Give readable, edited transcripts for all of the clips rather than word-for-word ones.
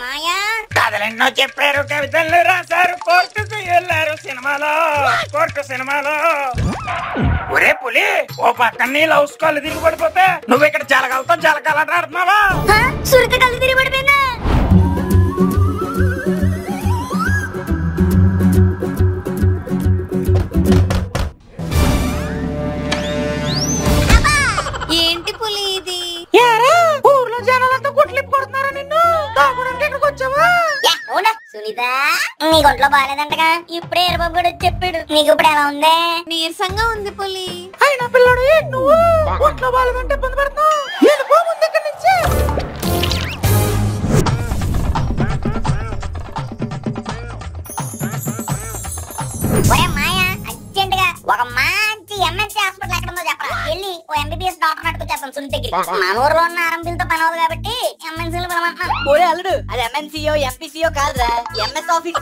మాయా కథలెన్నో చెప్పారు, కవితలు రాశారు, కోర్టుకు వెళ్ళారు సినిమాలో. ఒరే పులి, ఓ పక్కన నీ లవ్ స్కాల్ తిరిగి పడిపోతే నువ్వు ఇక్కడ జలకాలంటే ఆడుతున్నావా? సురిత కళ్ళు తిరిగి పడిపోయిందా? ఏంటి పులి ఇది? ఊర్లో జనాలంతా కొట్లిప్పు కొడుతున్నారా నిన్ను? తాగడానికి ఇక్కడికి వచ్చావా? సునీత, నీ ఒంట్లో బాగాలేదంటగా. ఇప్పుడే ఎరబాబు కూడా చెప్పాడు. నీకు ఇప్పుడు ఎలా ఉంది? నీరసంగా ఉంది పులి. అయినా పిల్లడు నువ్వు ఒంట్లో బాగాలేదంటే ఇబ్బంది పడుతున్నావు. వెళ్ళిపో ముందు ఇక్కడి నుంచి. మాయా, అర్జెంట్ గా ఒక మంచి ఎంఎన్సీ హాస్పిటల్ ఎక్కడ ఉందో చెప్పరా. వెళ్ళి ఓ ఎంబీబీఎస్ డాక్టర్ అడుగు చేస్తాం సునీత దగ్గర. మన ఊర్లో ఉన్న ఆర్ఎంపీలతో పని అవుతుంది కాబట్టి ఎంఎన్సీలు పిలవమంటున్నాను. ఒరే అల్లుడు, అది ఎంఎన్సీఓ ఎంపీసీఓ కాదురా, ఎంఎస్ ఆఫీస్.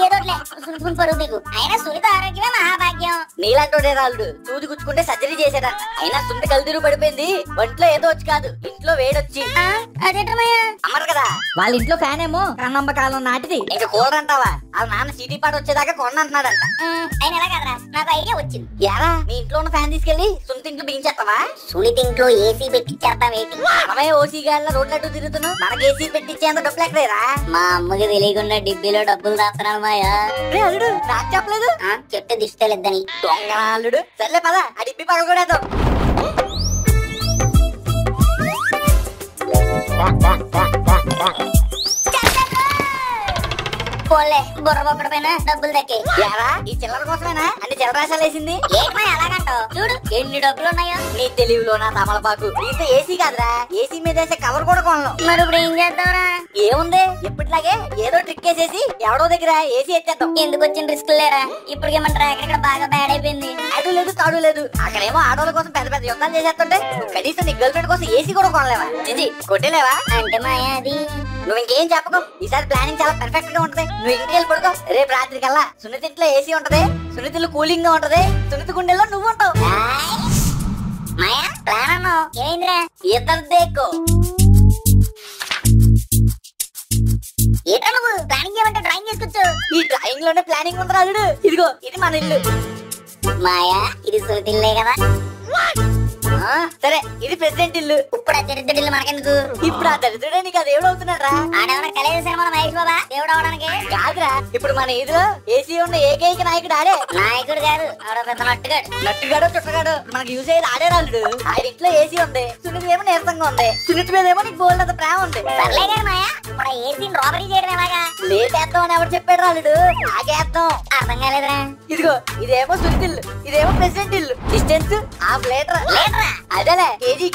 ఏదోట్లే, సుని పరుగు దిగు. అయినా సునీత ఆరోగ్యమే మహాభాగ్యం. నీలాంటి రాళ్ళు చూది గుచ్చుకుంటే సర్జరీ చేశాడా. అయినా సునీత కలుదిరు పడిపోయింది. ఒంట్లో ఏదో వచ్చి కాదు, ఇంట్లో వేడొచ్చి. అదేటమయ్యా, అమ్మరు కదా వాళ్ళ ఇంట్లో ఫ్యాన్ ఏమో కన్నమ్మ కాలం నాటిది. ఇంకా కూలర్ అంటావా? వాళ్ళ నాన్న సిటీ పాట వచ్చేదాకా కొండ అంటున్నాడంట. అయినా ఎలా కదరా, నాకు ఐడియా వచ్చింది. యారా, మీ ఇంట్లో ఉన్న ఫ్యాన్ తీసుకెళ్లి సునీత ఇంట్లో బిగించేస్తావా? సునీత ఇంట్లో ఏసీ పెట్టించేస్తాం ఏంటి? మనమే ఓసీ గాళ్ళ రోడ్లట్టు తిరుగుతున్నావు. మనకి ఏసీ పెట్టించేంత డబ్బులు ఎక్కలేరా? మా అమ్మకి తెలియకుండా డిబ్బీలో డబ్బులు దాస్తున్నాను మాయా. అల్లుడు నాకు చెప్పలేదు. చెప్తే దిష్టలేద్దని. దొంగ అల్లుడు. సర్లే పద, ఆ డిబ్బి పగలు కూడా పోలే, బుర్ర పైన డబ్బులు దక్కే. యారా, ఈ చిల్లర కోసమేనా అన్ని చిల్లరాశాలు వేసింది? ఏంటి ఎలాగంటావు? చూడు ఎన్ని డబ్బులు ఉన్నాయో. నీ తెలివిలో నా తమలపాకు. దీంతో ఏసీ కాదురా, ఏసీ మీద వేసే కవర్ కూడా కొనలేం. మరి ఇప్పుడు ఏం చేద్దాంరా? ఏముంది, ఎప్పటిలాగే ఏదో ట్రిక్ వేసేసి ఎవడో దగ్గర ఏసీ ఎత్తేద్దాం. ఎందుకు వచ్చిన రిస్క్ లేరా? ఇప్పటికే మన ట్రాక్ ఇక్కడ బాగా బ్యాడ్ అయిపోయింది. ఆడు లేదు తాడు లేదు. అక్కడేమో ఆడోళ్ళ కోసం పెద్ద పెద్ద యుద్ధాలు చేసేస్తుంటే కనీసం నీ గర్ల్ ఫ్రెండ్ కోసం ఏసీ కూడా కొనలేవా? చిచి, కొట్టేలేవా? అంటే మాయా అది నువ్వు ఇంకేం చెప్పకు. ఈసారి ప్లానింగ్ చాలా పర్ఫెక్ట్ గా ఉంటది. నువ్వు ఇంటికి వెళ్ళి పడుకో. రేపు రాత్రి కల్లా సునీత ఇంట్లో ఏసీ ఉంటది, సునీత ఇల్లు కూలింగ్ గా ఉంటది, సునీత గుండెల్లో నువ్వు ఉంటావు. మాయా ప్లాన్ అన్నావు, ఏమైందిరా? ఇద్దరు దేక్కో. ఏటా నువ్వు ప్లానింగ్ చేయమంటే డ్రాయింగ్ చేసుకొచ్చు. ఈ డ్రాయింగ్ లోనే ప్లానింగ్ ఉంది రాజుడు. ఇదిగో ఇది మన ఇల్లు. మాయా, ఇది సునీత ఇల్లే కదా? సరే, ఇది ప్రెసిడెంట్ ఇల్లు. ఇప్పుడు ఆ దరిద్రుడి ఇల్లు మనకెందుకు? ఇప్పుడు ఆ దరిద్రుడే నీకు ఆ దేవుడు అవుతున్నాడు. ఆడేమన్నా కలేజ సినిమా మహేష్ బాబా దేవుడు అవడానికి? కాదురా, ఇప్పుడు మన ఇదిలో ఏసీ ఉన్న ఏకైక నాయకుడు ఆడే. నాయకుడు కాదు, ఆడ పెద్ద నట్టుగాడు. నట్టుగాడో చుట్టగాడో మనకు యూజ్ అయ్యేది ఆడే రాళ్ళు. ఆయన ఇంట్లో ఏసీ ఉంది, సునీత ఏమో నీరసంగా ఉంది, సునీత మీద ఏమో నీకు బోల్డ్ అంత ప్రేమ ఉంది. సర్లే కానీ మాయా, ఇప్పుడు ఏసీని రాబరీ చేయడం ఎలాగా? లేటేద్దాం అని ఎవరు చెప్పాడు రాళ్ళు? ఆగేద్దాం. అర్థం కాలేదురా. ఇదిగో ఇదేమో సునీత ఇల్లు, ఇదేమో ప్రెసిడెంట్ ఇల్లు. Distance half litre. అదేలే కేజీ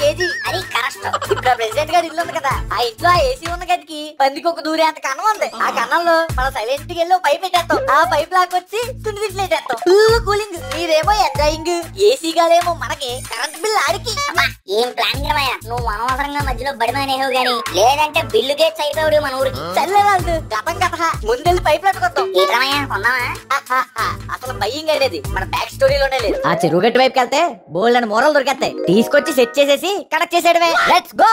అది కరెక్ట్. ఇప్పుడు ప్రెసిడెంట్ గారి ఇల్లు ఉంది కదా, ఆ ఇంట్లో ఆ ఏసీ ఉన్న గదికి పందికి ఒక దూరే అంత కన్నం ఉంది. ఆ కన్నంలో మనం సైలెంట్ కి వెళ్ళి పైప్ పెట్టేస్తాం. ఆ పైప్ లాక్ వచ్చి సున్ని ఇంట్లో వేసేస్తాం. కూలింగ్, మీరేమో ఎంజాయింగ్, ఏసీ గాలేమో మనకి, కరెంట్ బిల్ ఆడికి. ఏం ప్లానింగ్ మాయా? నువ్వు అనవసరంగా మధ్యలో బడిమానేహో గాని, లేదంటే బిల్లు గేట్స్ అయిపోయాడు మన ఊరికి. చల్లరాదు గతం కథ, ముందెళ్ళి పైప్ పెట్టుకొద్దాం. ఏమయ్యా కొన్నావా? అసలు భయం అనేది మన బ్యాక్ స్టోరీలోనే లేదు. ఆ చెరువు గట్టి వైపుకి వెళ్తే బోల్డ్ అని మూరలు దొరికేస్తాయి. తీసుకొచ్చి సెట్ చేసేసి కనెక్ట్ చేసేయడమే. Let's go.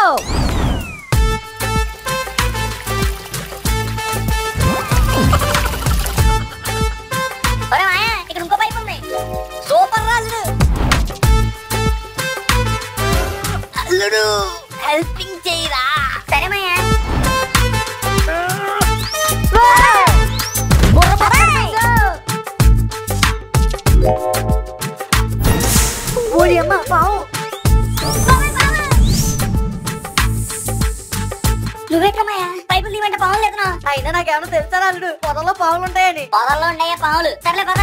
ఇక్కడ ఇంకో పైప్ ఉంది. సూపర్ రాళ్ళు. అల్లుడు హెల్పింగ్ చేయరా? సరే మాయా. నువ్వెట్లమాయా పైపులు తీవంటే పావులు లేదునా? అయినా నాకేమన్నా తెలుసా అల్లుడు, పొదల్లో పావులు ఉంటాయని? పొదల్లో ఉన్నాయా పావులు? సర్లే పద.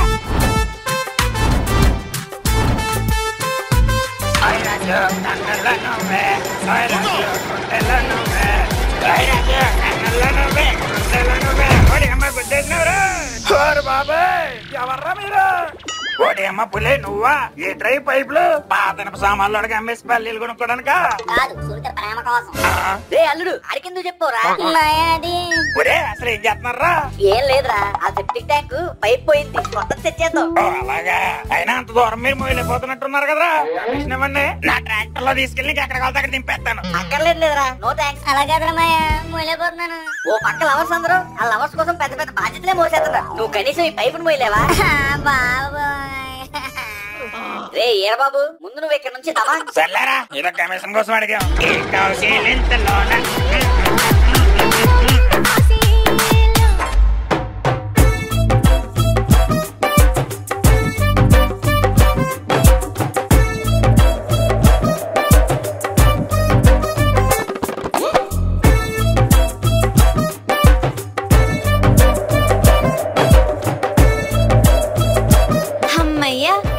బాబాయ్ ఎవర్రా మీరు? ఓడేమ్మ పులే నువ్వా ఏ ట్రై పైపులు పాతనపు సామాన్లు అమ్మేసి పల్లీలు కొనుక్కోడానికా? కాదు సునీత ప్రేమ కోసం. రే అల్లుడు అడిగిందు చెప్పురా. మాయాది ఒరే అసలు ఏం చేస్తున్నారా? ఏం లేదురా, ఆ సెప్టిక్ ట్యాంక్ పైప్ పోయింది, కొత్తది సెట్ చేద్దాం. అలాగా అయినా అంత దూరం మీరు మొయిలిపోతున్నట్టున్నారు కదరా. ఇవ్వండి, నా ట్రాక్టర్ లో తీసుకెళ్ళి ఎక్కడ కావాలి అక్కడ దింపేస్తాను. అక్కర్లేదు లేదురా, నో థ్యాంక్స్. అలాగే మాయా మొయిలేపోతున్నాను. ఓ పక్క లవర్స్ అందరూ ఆ లవర్స్ కోసం పెద్ద పెద్ద బాధ్యతలే మోసేస్తారా. నువ్వు కనీసం ఈ పైపును మోయలేవా? బాబాయ్ రే ఏరా బాబు, ముందు నువ్వు ఇక్కడ నుంచి దమా. సర్లేరా, ఏదో కమిషన్ కోసం అడిగాం. ఈ కౌశీలింతలోన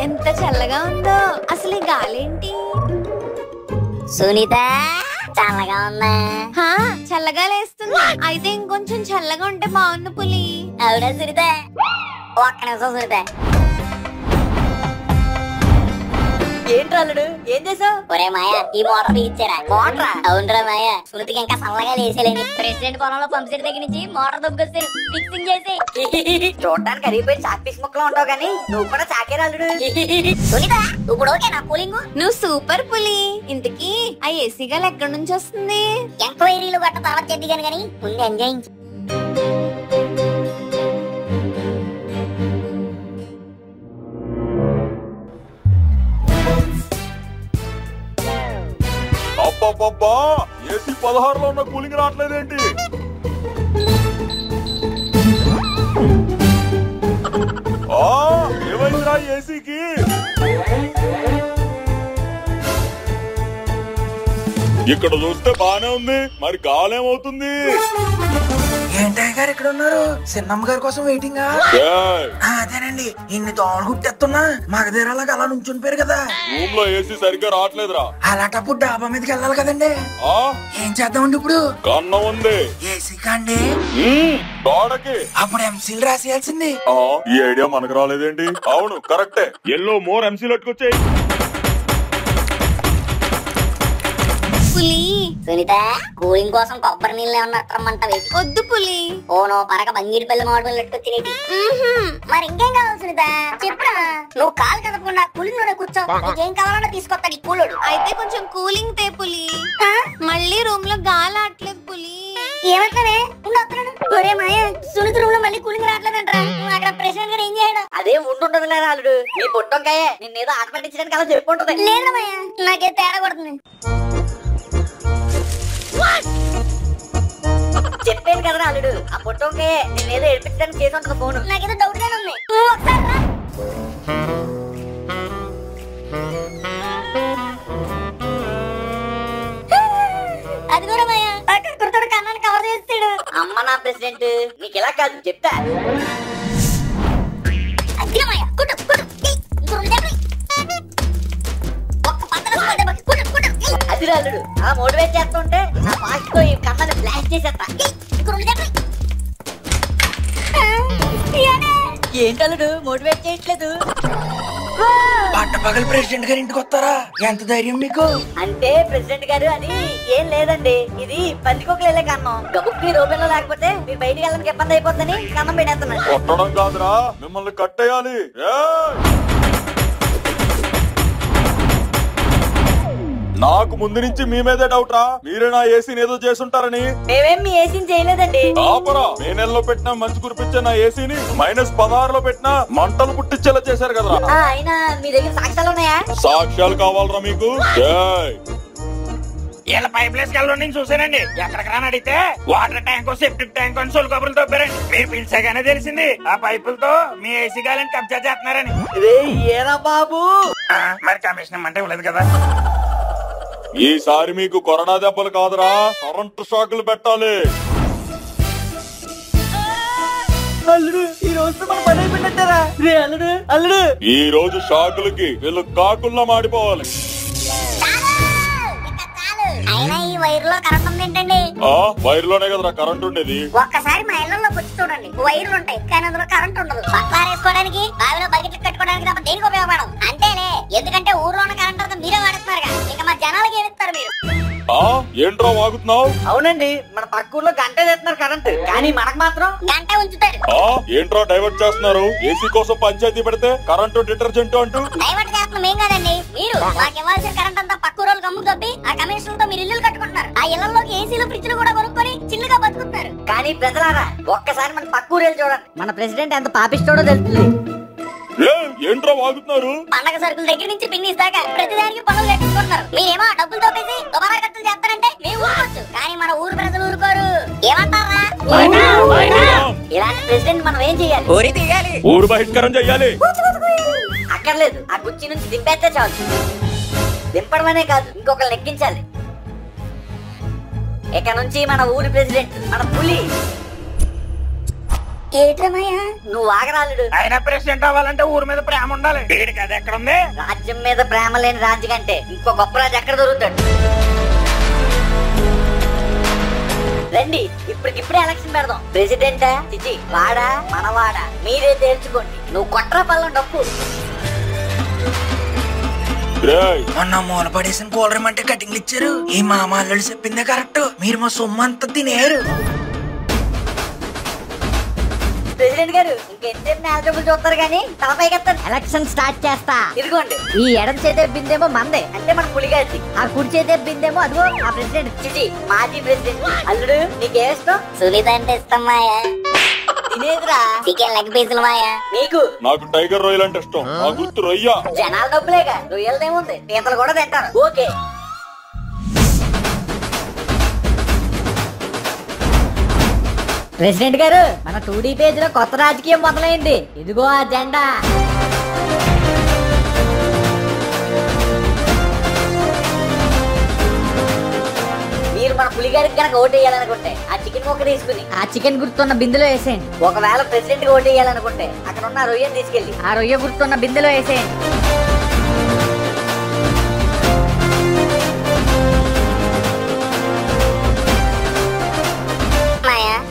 ఎంత చల్లగా ఉందో. అసలు ఈ గాలేంటి? సునీత చల్లగా ఉందా? చల్లగా లేస్తుంది. అయితే ఇంకొంచెం చల్లగా ఉంటే బాగుంది పులి. అవునా సునీత? ఒక్క నిమిషం సునీత. ఏంట్రా అల్లుడు, ఏం చేసావు? ఒరే మాయా, ఈ మోటార్ ఇచ్చారా? మోటరా? అవునరా మాయా, సునీతకి ఇంకా చల్లగా లేసేలేని ప్రెసిడెంట్ పొలంలో పంప్ సెట్ దగ్గర నుంచి మోటార్ దొబ్బుకొచ్చారు. ఫిక్సింగ్ చేసి చూడడానికి అరిగిపోయి చాక్ పీస్ ముక్కలో ఉంటావు కానీ నువ్వు కూడా చాకేరా అల్లుడు. సునీత ఇప్పుడు ఓకే నా కూలింగ్? నువ్వు సూపర్ పులి. ఇంతకీ ఆ ఏసీ గాలి ఎక్కడి నుంచి వస్తుంది? ఎంక్వైరీలు గట్ట తర్వాత చెద్దిగాను కానీ ముందు ఎంజాయ్. అబ్బబ్బబ్బా, ఏసీ 16లో ఉన్న కూలింగ్ రావట్లేదేంటి? ఏమైందిరా ఏసీకి? ఇక్కడ చూస్తే బానే ఉంది, మరి గాలేమవుతుంది? ఏంటయ్య గారు ఇక్కడ ఉన్నారు? చిన్నమ్మ గారి కోసం వెయిటింగ్. అదేనండి, ఇన్ని దోమలు గుట్టేస్తున్నా మగధీరాలకు అలా నుంచుని పేరు కదా. రూమ్ లో ఏసీ సరిగ్గా రావట్లేదురా. అలాంటప్పుడు డాబా మీదకి వెళ్ళాలి కదండి. ఏం చేద్దామండి ఇప్పుడు? కన్నం ఉంది ఏసీ కండి గోడకి. అప్పుడు ఎంసీలు రాసేయాల్సింది. ఈ ఐడియా మనకు రాలేదేంటి? అవును కరెక్టే, ఎల్లో మోర్ ఎంసీలు అట్టుకొచ్చాయి. పులి సునీత కూలింగ్ కోసం కొబ్బరి నీళ్ళు ఏమన్నా రమ్మంటావి? వద్దు పులి. ఓనో పరక బంగిడిపల్లి మామిడి పెట్టుకొచ్చినేటి. మరి ఇంకేం కావాలి సునీత? చెప్పురా. నువ్వు కాలు కదపకుండా కూలింగ్ లోనే కూర్చో. నీకేం కావాలన్నా తీసుకొస్తాడు ఈ కూలుడు. అయితే కొంచెం కూలింగ్ తే పులి. మళ్ళీ రూమ్ లో గాలి ఆటలేదు పులి. ఏమంటానే? ఒరే మాయ, సునీత రూమ్ లో మళ్ళీ కూలింగ్ రావట్లేదంటరా. అక్కడ ప్రెసిడెంట్ గారు ఏం చేయడం? అదే ఉంటుండదు లేదా అల్లుడు, నీ పొట్టంకాయ నిన్నేదో ఆట పట్టించడానికి అలా చెప్పుకుంటది. లేదా మాయ, నాకే తేడా కొడుతుంది. చెప్పాను కదరా అల్లుడు, ఆ పొట్టంకాయ నిన్నేదో ఏడిపించడానికి చేసి ఉంటుంది ఫోన్. నాకేదో డౌట్ గానే ఉంది. ఒకసారి రా. అది కూడా మాయ, అక్కడ కుర్తాడు కన్నాన్ని కవర్ చేస్తాడు. అమ్మ నా ప్రెసిడెంట్, నీకు ఇలా కాదు చెప్తా. అదిగా మాయ, కుట్టు కుట్టు. ఇంకో రెండు దెబ్బలు. ఒక్క పక్కన కుట్టు కుట్టు. అది అల్లుడు, ఆ మోటివేట్ చేస్తుంటే నా ఫాస్ట్ తో ఈ కన్నాన్ని బ్లాస్ట్ చేసేస్తా. ఇంకో రెండు దెబ్బలు. ఏంటి అల్లుడు మోటివేట్ చేయట్లేదు? పట్టపగలు ప్రెసిడెంట్ గారి ఇంటికి వస్తారా? ఎంత ధైర్యం మీకు? అంటే ప్రెసిడెంట్ గారు అని ఏం లేదండి, ఇది పందికొక్కలే కన్నం. గబుక్కి రూపంలో లేకపోతే మీరు బయటికి వెళ్ళడానికి ఇబ్బంది అయిపోతుందని కన్నం పెట్టేస్తున్నా. కొట్టడం కాదురా, మిమ్మల్ని కట్టేయాలి. నాకు ముందు నుంచి మీ మీదే డౌట్ రా, మీరే నా ఏసీని ఏదో చేసుంటారని. మేమేం మీ ఏసీని చేయలేదండి. ఆపరా, మే నెలలో పెట్టినా మంచి కురిపించే నా ఏసీని -16లో పెట్టినా మంటలు పుట్టించేలా చేశారు కదరా. అయినా మీ దగ్గర సాక్ష్యాలు ఉన్నాయా? సాక్ష్యాలు కావాలరా మీకు? ఇలా పైప్ లైన్స్ కెళ్ళి నేను చూసానండి. ఎక్కడికి రాని అడిగితే వాటర్ ట్యాంక్ సెప్టిక్ ట్యాంక్ అని సొలు కబుర్లు తప్పారండి. మీరు పిలిచాగానే తెలిసింది ఆ పైపులతో మీ ఏసీ గాలిని కబ్జా చేస్తున్నారని. ఏరా బాబు, మరి కమిషన్ అంటే ఇవ్వలేదు కదా. ఈసారి మీకు కరోనా దెబ్బలు కాదురా, కరెంటు షాకులు పెట్టాలి. అల్లుడు ఈ రోజు మన పని అయిపోయినట్టారా? రే అల్లుడు అల్లుడు, ఈ రోజు షాకులకి వీళ్ళు కాకుల్లా మాడిపోవాలి. అయినా ఈ వైర్ లో కరెంట్ ఉంది ఏంటండి? వైర్ లోనే కదరా కరెంట్ ఉండేది. ఒక్కసారి మా ఇళ్లలోకి వచ్చి చూడండి, వైర్లు ఉంటాయి కానీ అందులో కరెంట్ ఉండదు. బట్టలు వేసుకోవడానికి, బావిలో బకెట్లు కట్టుకోవడానికి తప్ప దేనికి ఉపయోగపడవు. అంతేలే, ఎందుకంటే ఊర్లో ఉన్న కరెంట్ అంతా మీరే వాడుతున్నారుగా, ఇక మా జనాలకి ఏమిస్తారు మీరు? ఏంట్రా వాగుతున్నావు? అవునండి, మన పక్క ఊర్లో గంట చేస్తున్నారు కరెంట్, కానీ మనకు మాత్రం గంట ఉంచుతారు. ఏంట్రా డైవర్ట్ చేస్తున్నారు? ఏసీ కోసం పంచాయతీ పెడితే కరెంటు డిటర్జెంట్ అంటూ. డైవర్ట్ చేస్తున్నాం ఏం కాదండి, మీరు మాకు ఇవ్వాల్సిన కరెంట్ అంతా పక్క ఊరోళ్ళు గమ్ము తప్పి ఆ కమిషన్ తో మీరు ఇల్లు కట్టుకుంటున్నారు. ఆ ఇళ్లలోకి ఏసీలు ఫ్రిడ్జ్లు కూడా కొనుక్కొని చిల్లుగా బతుకుతున్నారు. కానీ ప్రజలారా, ఒక్కసారి మన పక్క ఊరేళ్ళు చూడండి, మన ప్రెసిడెంట్ ఎంత పాపిస్తాడో తెలుస్తుంది. ఏంట్రా వాగుతున్నారు? పండగ సరుకుల దగ్గర నుంచి పిన్నిస్ దాకా ప్రతిదానికి పనులు కట్టించుకుంటున్నారు. మీరేమో డబ్బులు తోపేసి దుబారా ఖర్చులు చేస్తారంటే మేము ఊరుకోవచ్చు, కానీ మన ఊరు ప్రజలు ఊరుకోరు. ఏమంటారా? ఇలాంటి ప్రెసిడెంట్ మనం ఏం చెయ్యాలి? ఊరి తీయాలి, ఊరు బహిష్కరణ చెయ్యాలి. అక్కర్లేదు, ఆ కుర్చీ నుంచి దింపేస్తే చాలు. దింపడమనే కాదు, ఇంకొకరు ఎక్కించాలి. ఇక నుంచి మన ఊరి ప్రెసిడెంట్ మన పులి. ఏటమయ్యా నువ్వు ఆగరాలుడు. ఆయన ప్రెసిడెంట్ అవ్వాలంటే ఊరి మీద ప్రేమ ఉండాలి. వీడికి అది ఎక్కడ ఉంది? రాజ్యం మీద ప్రేమ లేని రాజు కంటే ఇంకో గొప్ప రాజు ఎక్కడ దొరుకుతాడు? రండి, ఇప్పటికిప్పుడే ఎలక్షన్ పెడదాం. ప్రెసిడెంటా చిచి వాడా మనవాడా మీరే తేల్చుకోండి. నువ్వు కొట్రా పళ్ళం డప్పు. మొన్న మూల పడేసిన కూలర్ అంటే కటింగ్లు ఇచ్చారు. ఈ మామల్లుడు చెప్పిందే కరెక్ట్, మీరు మా సొమ్ము అంతా తినేరు. ప్రెసిడెంట్ గారు ఇంకెంతసేపు నేలజబ్బులు చూస్తారు కానీ తలపైకెత్తాను. ఎలక్షన్ స్టార్ట్ చేస్తా. ఇదిగోండి, ఈ ఎడం చేతే బిందేమో మందే, అంటే మన పులిగారి. ఆ కుడి చేతే బిందేమో అదిగో ఆ ప్రెసిడెంట్ చిచి మాజీ ప్రెసిడెంట్. అల్లుడు నీకేం ఇష్టం? సునీత అంటే ఇష్టం మాయా. తినేదిరా చికెన్ లెగ్ పీసులు మాయా. నీకు? నాకు టైగర్ రొయ్యలు అంటే ఇష్టం. నా గుర్తు రొయ్య. జనాల డబ్బులేగా, రొయ్యలదేముంది, పీతలు కూడా తింటారు. ఓకే. ప్రెసిడెంట్ గారు, మన 2D పేజ్ లో కొత్త రాజకీయం మొదలైంది. ఇదిగో ఆ జెండా. మీరు మన పులిగారికి కనుక ఓటు వేయాలనుకుంటే ఆ చికెన్ ముక్క తీసుకుని ఆ చికెన్ గుర్తున్న బిందెలో వేసేయండి. ఒకవేళ ప్రెసిడెంట్ కి ఓటు వేయాలనుకుంటే అక్కడ ఉన్న రొయ్యను తీసుకెళ్లి ఆ రొయ్య గుర్తున్న బిందెలో వేసేయండి.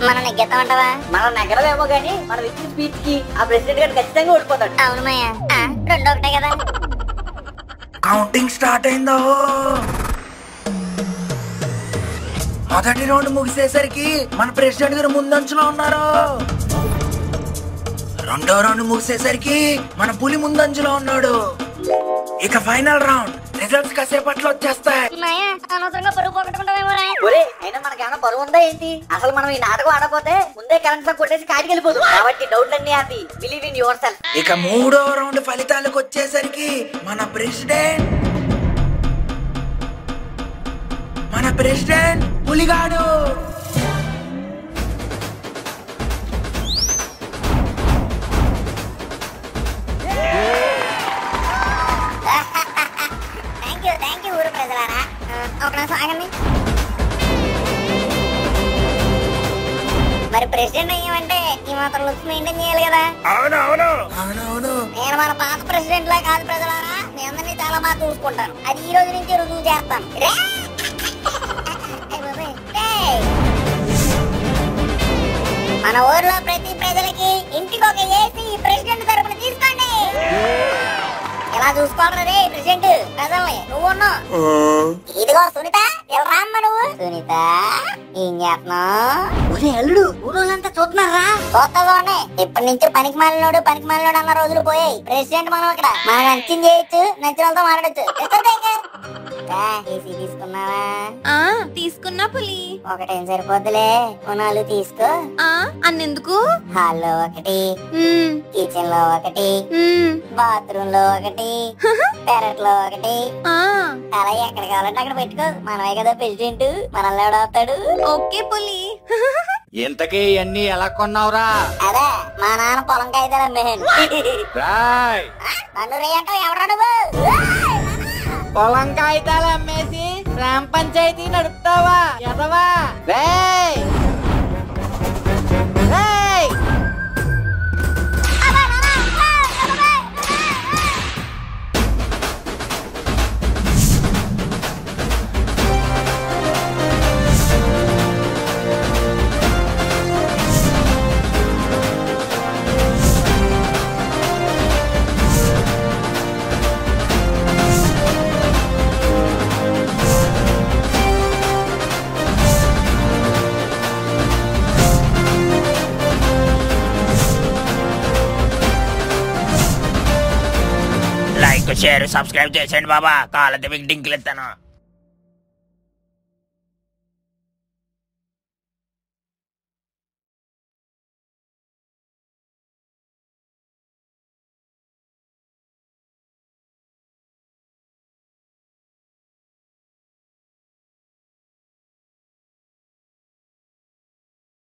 మనం నెగ్గెత్తామంటావా? మనం నెగ్గడమేమో గానీ మనం ఇచ్చిన స్పీచ్ కి ఆ ప్రెసిడెంట్ గారు ఖచ్చితంగా ఓడిపోతాడు. అవును మాయా, 2 ఒకటే కదా. కౌంటింగ్ స్టార్ట్ అయిందో. మొదటి రౌండ్ ముగిసేసరికి మన ప్రెసిడెంట్ గారు ముందంచులో ఉన్నారు. రెండో రౌండ్ ముగిసేసరికి మన పులి ముందంచులో ఉన్నాడు. ఇక ఫైనల్ రౌండ్ రిజల్ట్స్ కాసేపట్లో వచ్చేస్తాయి. మాయా, అనవసరంగా పరుగు పోగొట్టుకుంటామేమో. అయినా మనకేమైనా పరువు ఉందా ఏంటి? అసలు మనం ఈ నాటకం ఆడపోతే ముందే కరెంట్ షాక్ కొట్టేసి కాటికి వెళ్ళిపోదు. కాబట్టి డౌట్లన్నీ ఆపి బిలీవ్ ఇన్ యువర్ సెల్ఫ్. ఇక మూడో రౌండ్ ఫలితాలకు వచ్చేసరికి మన ప్రెసిడెంట్ పులిగాడు. థ్యాంక్ యూ ఊరు ప్రజలారా. ఒక నిమిషం ఆగండి. మరి ప్రెసిడెంట్ అయ్యామంటే ఈ మాత్రం లుక్స్ మెయింటైన్ చేయాలి కదా. అవునవును. నేను మన పాత ప్రెసిడెంట్ లా కాదు ప్రజలారా, మీ అందరినీ చాలా బాగా చూసుకుంటాను. అది ఈ రోజు నుంచి రుజువు చేస్తాను. మన ఊర్లో ప్రతి ప్రజలకి ఇంటికి ఒక ఏసీ ప్రెసిడెంట్ తరపున తీసుకోండి. ఎలా చూసుకోవాలి ప్రెసిడెంట్ ప్రజల్ని? నువ్వు ఇదిగో సునీత, రామ్మ నువ్వు. సునీత ఏం చేస్తున్నావు? అల్లుడు ఊరోళ్ళంతా చూస్తున్నారా? చూస్తానే. ఇప్పటి నుంచి పనికి మాలినోడు అన్న రోజులు పోయాయి. ప్రెసిడెంట్ మనం ఇక్కడ మనం నచ్చింది చేయొచ్చు, నచ్చిన వాళ్ళతో మాట్లాడచ్చు. ఏసీ తీసుకున్నావా? తీసుకున్నా పులి. ఒకటేం సరిపోద్దులే, కొనాలు తీసుకో. అన్నెందుకు? హాల్లో ఒకటి, కిచెన్ లో ఒకటి, బాత్రూమ్ లో ఒకటి, పెరట్ లో ఒకటి. అలా ఎక్కడ కావాలంటే అక్కడ పెట్టుకో. మనమే కదా ప్రెసిడెంట్, మనల్ని ఎవడాపుతాడు? ఓకే పులి. ఇంతకీ ఇవన్నీ ఎలా కొన్నావురా? అదే మా నాన్న పొలం కాగితాలు అమ్మేయండి. నన్ను రేయంటావు ఎవరా నువ్వు? పొలం కాగితాలు అమ్మేసి గ్రామ పంచాయతీ నడుపుతావా ఎదవా? షేర్ సబ్స్క్రైబ్ చేసేయండి బాబా. కావాలంటే మీకు డింకులు ఇస్తాను.